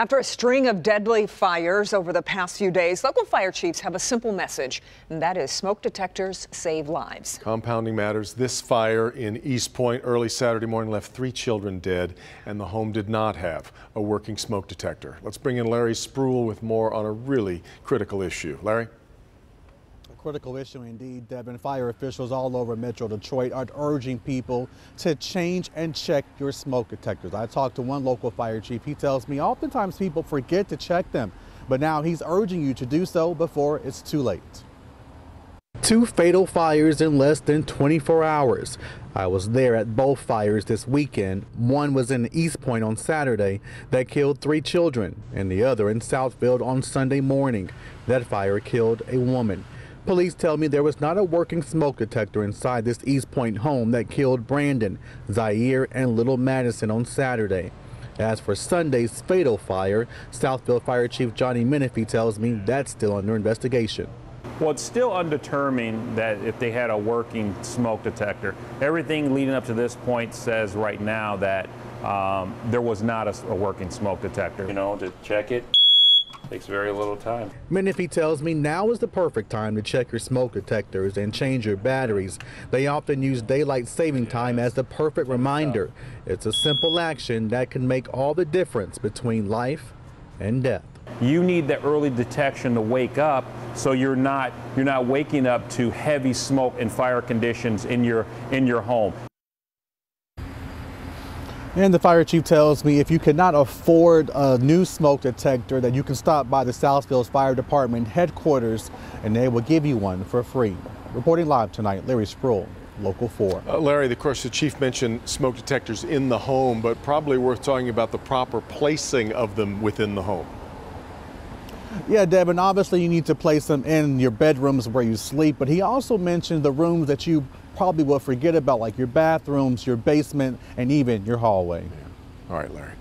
After a string of deadly fires over the past few days, local fire chiefs have a simple message, and that is smoke detectors save lives. Compounding matters, this fire in East Point early Saturday morning left 3 children dead, and the home did not have a working smoke detector. Let's bring in Larry Spruill with more on a really critical issue. Larry? Critical issue indeed, Devin. Fire officials all over Metro Detroit are urging people to change and check your smoke detectors. I talked to one local fire chief. He tells me oftentimes people forget to check them, but now he's urging you to do so before it's too late. 2 fatal fires in less than 24 hours. I was there at both fires this weekend. One was in East Point on Saturday that killed 3 children, and the other in Southfield on Sunday morning. That fire killed a woman. Police tell me there was not a working smoke detector inside this East Point home that killed Brandon, Zaire, and Little Madison on Saturday. As for Sunday's fatal fire, Southfield Fire Chief Johnny Menifee tells me that's still under investigation. Well, it's still undetermined that if they had a working smoke detector. Everything leading up to this point says right now that there was not a working smoke detector. You know, to check it takes very little time. Menifee tells me now is the perfect time to check your smoke detectors and change your batteries. They often use daylight saving time as the perfect reminder. It's a simple action that can make all the difference between life and death. You need that early detection to wake up, so you're not waking up to heavy smoke and fire conditions in your home. And the fire chief tells me if you cannot afford a new smoke detector, that you can stop by the Southfield Fire Department headquarters and they will give you one for free. Reporting live tonight, Larry Spruill, Local 4. Larry, of course, the chief mentioned smoke detectors in the home, but probably worth talking about the proper placing of them within the home. Yeah, Devin, obviously you need to place them in your bedrooms where you sleep, but he also mentioned the rooms that you probably will forget about, like your bathrooms, your basement, and even your hallway. Yeah. All right, Larry.